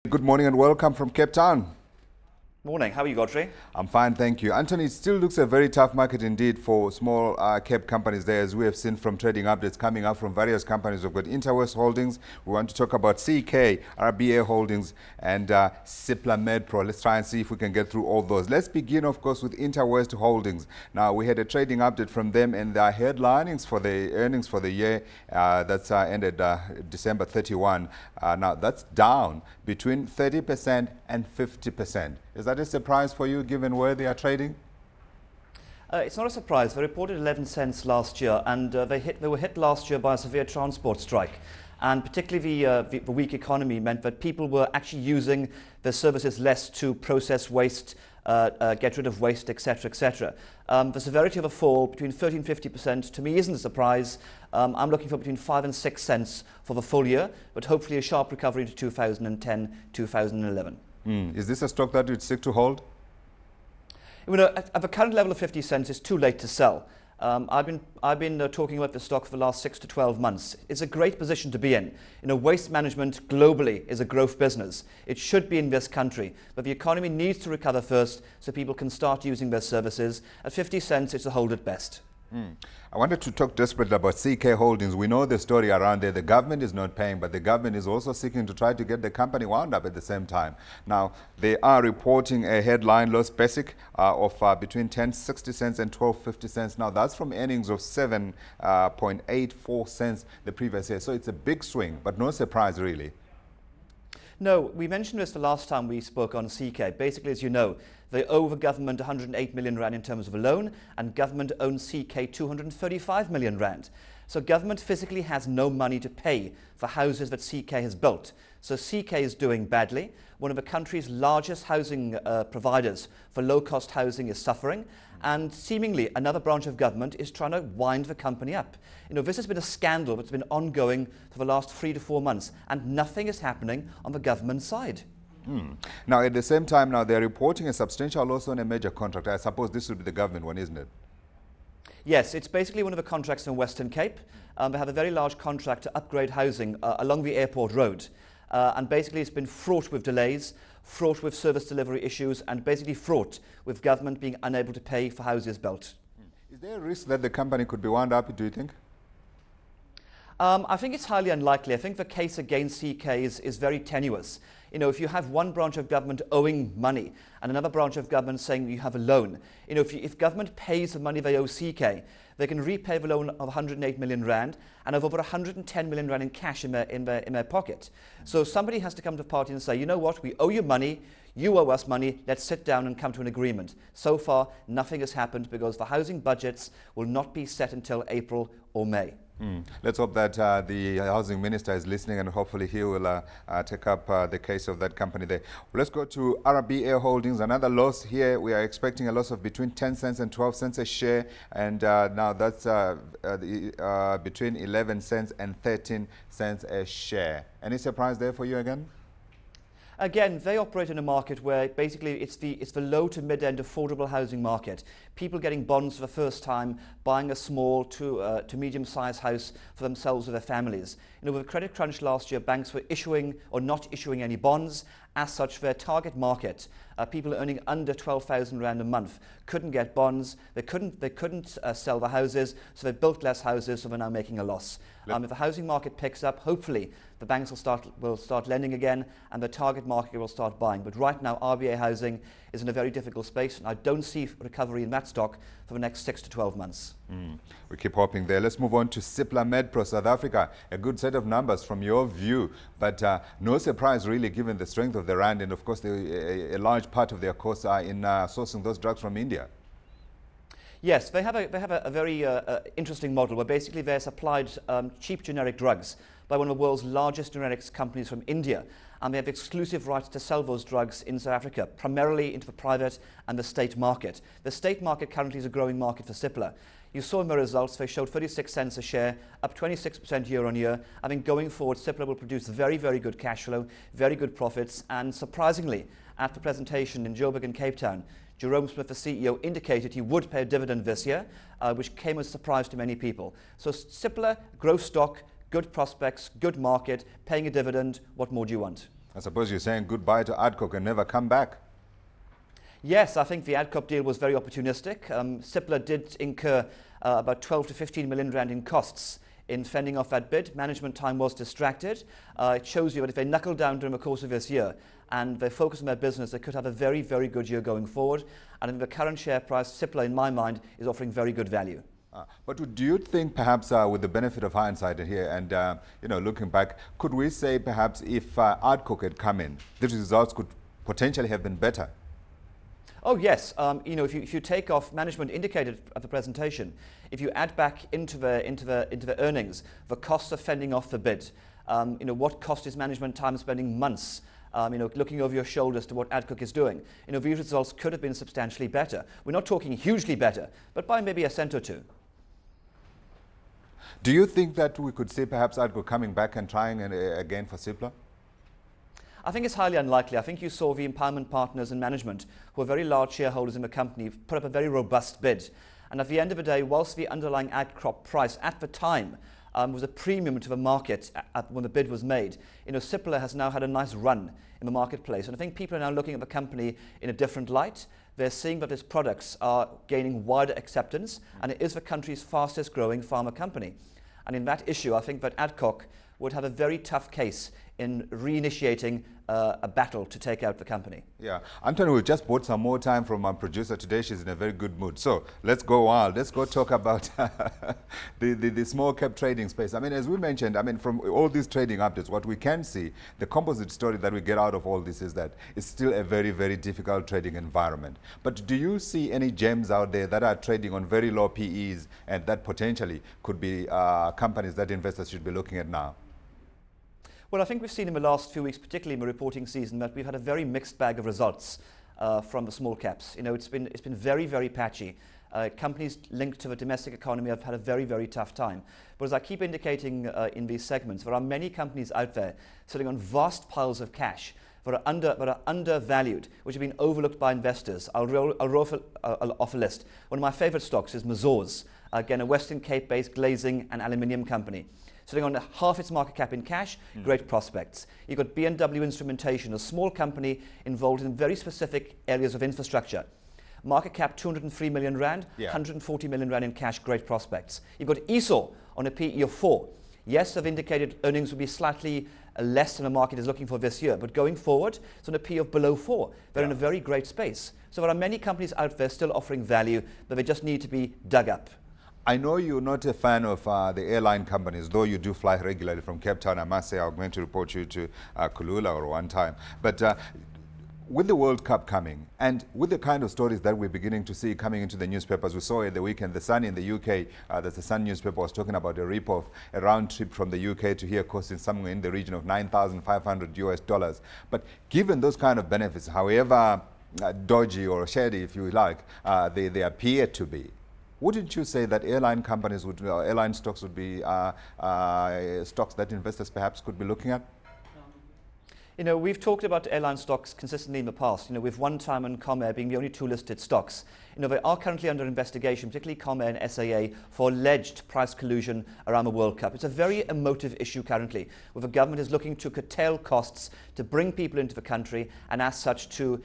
Good morning and welcome from Cape Town. Morning. How are you, Godfrey? I'm fine, thank you. Anthony, it still looks a very tough market indeed for small cap companies there, as we have seen from trading updates coming up from various companies. We've got Interwest Holdings. We want to talk about CK, RBA Holdings, and Cipla MedPro. Let's try and see if we can get through all those. Let's begin, of course, with Interwest Holdings. Now, we had a trading update from them, and their headlinings for the earnings for the year that's ended December 31. Now, that's down between 30% and 50%. Is that a surprise for you, given where they are trading? It's not a surprise. They reported 11 cents last year, and they were hit last year by a severe transport strike. And particularly the weak economy meant that people were actually using their services less to process waste, get rid of waste, etc., etc. The severity of a fall between 30 and 50% to me isn't a surprise. I'm looking for between 5 and 6 cents for the full year, but hopefully a sharp recovery to 2010, 2011. Is this a stock that you'd seek to hold? You know, at the current level of 50 cents, it's too late to sell. I've been talking about the stock for the last 6 to 12 months. It's a great position to be in. You know, waste management globally is a growth business. It should be in this country, but the economy needs to recover first so people can start using their services. At 50 cents, it's a hold at best. I wanted to talk desperately about CK Holdings. We know the story around there. The government is not paying, but the government is also seeking to try to get the company wound up at the same time. Now, they are reporting a headline loss basic of between 10.60 cents and 12.50 cents. Now, that's from earnings of 7.84 cents the previous year. So it's a big swing, but no surprise really. No, we mentioned this the last time we spoke on CK. Basically, as you know, they owe the government 108 million rand in terms of a loan, and government owns CK 235 million rand. So government physically has no money to pay for houses that CK has built. So CK is doing badly. One of the country's largest housing providers for low-cost housing is suffering, and seemingly another branch of government is trying to wind the company up. You know, this has been a scandal that's been ongoing for the last 3 to 4 months, and nothing is happening on the government side. Now, at the same time, now they're reporting a substantial loss on a major contract. I suppose this would be the government one, isn't it? Yes, it's basically one of the contracts in Western Cape. They have a very large contract to upgrade housing along the airport road. And basically it's been fraught with delays, fraught with service delivery issues, and basically fraught with government being unable to pay for houses built. Is there a risk that the company could be wound up, do you think? I think it's highly unlikely. I think the case against CK is very tenuous. You know, if you have one branch of government owing money and another branch of government saying you have a loan, you know, if government pays the money they owe CK, they can repay the loan of 108 million rand and have over 110 million rand in cash in their pocket. So somebody has to come to the party and say, you know what, we owe you money, you owe us money, let's sit down and come to an agreement. So far, nothing has happened because the housing budgets will not be set until April or May. Let's hope that the housing minister is listening, and hopefully he will take up the case of that company there. Let's go to RBA Holdings. Another loss here. We are expecting a loss of between 10 cents and 12 cents a share, and now that's between 11 cents and 13 cents a share. Any surprise there for you again? Again, they operate in a market where basically it's the low to mid-end affordable housing market. People getting bonds for the first time, buying a small to medium-sized house for themselves or their families. You know, with the credit crunch last year, banks were issuing or not issuing any bonds. As such, their target market, people earning under 12,000 rand a month, couldn't get bonds. They couldn't sell the houses, so they built less houses, so they're now making a loss. If the housing market picks up, hopefully the banks will start lending again, and the target market will start buying. But right now, RBA Housing is in a very difficult space, and I don't see recovery in that stock for the next 6 to 12 months. We keep hoping there. Let's move on to Cipla MedPro, South Africa. A good set of numbers from your view, but no surprise really given the strength of the rand, and of course a large part of their costs are in sourcing those drugs from India. Yes, they have a very interesting model where basically they're supplied cheap generic drugs by one of the world's largest generics companies from India, and they have exclusive rights to sell those drugs in South Africa, primarily into the private and the state market. The state market currently is a growing market for Cipla. You saw in the results, they showed 36 cents a share, up 26% year on year. I think going forward, Cipla will produce very, very good cash flow, very good profits, and surprisingly, at the presentation in Joburg and Cape Town, Jerome Smith, the CEO, indicated he would pay a dividend this year, which came as a surprise to many people. So Cipla, growth stock, good prospects, good market, paying a dividend. What more do you want? I suppose you're saying goodbye to Adcock and never come back. Yes, I think the Adcock deal was very opportunistic. Cipla did incur about 12 to 15 million rand in costs in fending off that bid. Management time was distracted. It shows you that if they knuckle down during the course of this year and they focus on their business, they could have a very, very good year going forward. And in the current share price, Cipla, in my mind, is offering very good value. But do you think perhaps with the benefit of hindsight here and looking back, could we say perhaps if Adcock had come in, the results could potentially have been better? Oh yes, if you take off, management indicated at the presentation, if you add back into the earnings the cost of fending off the bid, what cost is management time spending months, looking over your shoulders to what Adcock is doing, these results could have been substantially better. We're not talking hugely better, but by maybe a cent or two. Do you think that we could see perhaps Adcock coming back and trying again for Cipla? I think it's highly unlikely. I think you saw the empowerment partners and management, who are very large shareholders in the company, put up a very robust bid. And at the end of the day, whilst the underlying Adcock price at the time was a premium to the market when the bid was made, Cipla has now had a nice run in the marketplace. And I think people are now looking at the company in a different light. They're seeing that its products are gaining wider acceptance, and it is the country's fastest growing pharma company. And in that issue, I think that Adcock would have a very tough case in reinitiating a battle to take out the company. Yeah, Anthony, we just bought some more time from our producer today. She's in a very good mood. So let's go on. Let's go talk about the small cap trading space. I mean, as we mentioned, from all these trading updates, what we can see, the composite story that we get out of all this is that it's still a very, very difficult trading environment. But do you see any gems out there that are trading on very low PEs and that potentially could be companies that investors should be looking at now? Well, I think we've seen in the last few weeks, particularly in the reporting season, that we've had a very mixed bag of results from the small caps. It's been very, very patchy. Companies linked to the domestic economy have had a very, very tough time. But as I keep indicating in these segments, there are many companies out there sitting on vast piles of cash that are undervalued, which have been overlooked by investors. I'll off a list. One of my favorite stocks is Mazors, again, a Western Cape-based glazing and aluminium company. Sitting on half its market cap in cash, great prospects. You've got B&W Instrumentation, a small company involved in very specific areas of infrastructure. Market cap 203 million rand, 140 million rand in cash, great prospects. You've got ESOL on a PE of 4. Yes, I've indicated earnings will be slightly less than the market is looking for this year, but going forward, it's on a PE of below 4. They're in a very great space. So there are many companies out there still offering value, but they just need to be dug up. I know you're not a fan of the airline companies, though you do fly regularly from Cape Town. I must say I'm going to report you to Kulula or one time. But with the World Cup coming and with the kind of stories that we're beginning to see coming into the newspapers, we saw at the weekend, The Sun in the UK, that's the Sun newspaper, was talking about a rip-off, a round trip from the UK to here costing somewhere in the region of $9,500 US. But given those kind of benefits, however dodgy or shady, if you like, they appear to be, wouldn't you say that airline companies would, airline stocks would be stocks that investors perhaps could be looking at? We've talked about airline stocks consistently in the past, with One Time and Comair being the only two listed stocks. They are currently under investigation, particularly Comair and SAA, for alleged price collusion around the World Cup. It's a very emotive issue currently, where the government is looking to curtail costs to bring people into the country and as such to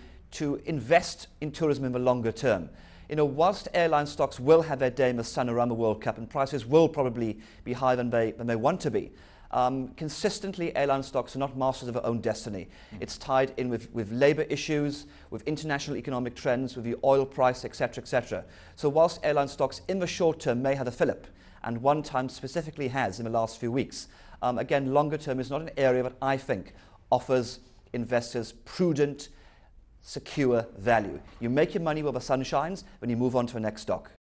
invest in tourism in the longer term. Whilst airline stocks will have their day in the sun around the World Cup and prices will probably be higher than they want to be, consistently airline stocks are not masters of their own destiny. It's tied in with labour issues, with international economic trends, with the oil price, etc., etc. So whilst airline stocks in the short term may have a fillip, and One Time specifically has in the last few weeks, again, longer term is not an area that I think offers investors prudent, secure value. You make your money while the sun shines, when you move on to the next stock.